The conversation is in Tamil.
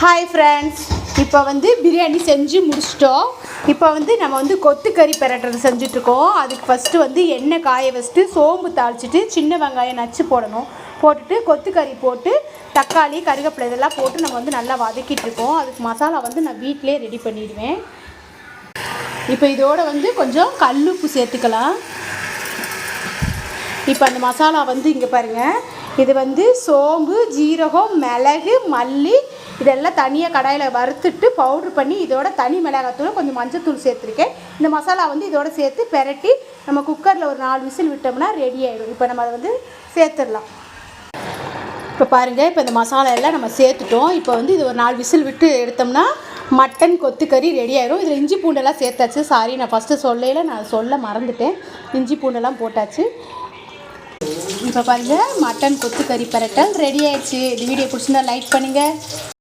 ஹாய் ஃப்ரெண்ட்ஸ், இப்போ பிரியாணி செஞ்சு முடிச்சிட்டோம். இப்போ நம்ம கொத்துக்கறி பிரட்டுறது செஞ்சுட்ருக்கோம். அதுக்கு ஃபஸ்ட்டு எண்ணெய் காய வச்சுட்டு சோம்பு தாளிச்சிட்டு சின்ன வெங்காயம் நச்சு போடணும். போட்டுட்டு கொத்துக்கறி போட்டு தக்காளி கருவேப்பிலை இதெல்லாம் போட்டு நம்ம நல்லா வதக்கிட்டுருக்கோம். அதுக்கு மசாலா நான் வீட்டிலே ரெடி பண்ணிடுவேன். இப்போ இதோட கொஞ்சம் கல்லுப்பு சேர்த்துக்கலாம். இப்போ அந்த மசாலா இங்கே பாருங்கள். இது சோம்பு, ஜீரகம், மிளகு, மல்லி இதெல்லாம் தனியாக கடாயில் வறுத்துட்டு பவுட்ரு பண்ணி இதோட தனி மிளகாத்தூள் கொஞ்சம் மஞ்சத்தூள் சேர்த்துருக்கேன். இந்த மசாலா இதோட சேர்த்து பெரட்டி நம்ம குக்கரில் ஒரு 4 விசில் விட்டோம்னா ரெடி ஆகிடும். இப்போ நம்ம அதை சேர்த்துடலாம். இப்போ பாருங்கள், இப்போ இந்த மசாலா எல்லாம் நம்ம சேர்த்துட்டோம். இப்போ இது ஒரு 4 விசில் விட்டு எடுத்தோம்னா மட்டன் கொத்துக்கறி ரெடி ஆகிடும். இதில் இஞ்சி பூண்டெல்லாம் சேர்த்தாச்சு. சாரி, நான் ஃபஸ்ட்டு நான் சொல்ல மறந்துட்டேன். இஞ்சி பூண்டெல்லாம் போட்டாச்சு. இப்போ பாருங்கள், மட்டன் கொத்துக்கறி பிரட்டல் ரெடி ஆயிடுச்சு. இந்த வீடியோ பிடிச்சிருந்தா லைக் பண்ணுங்கள்.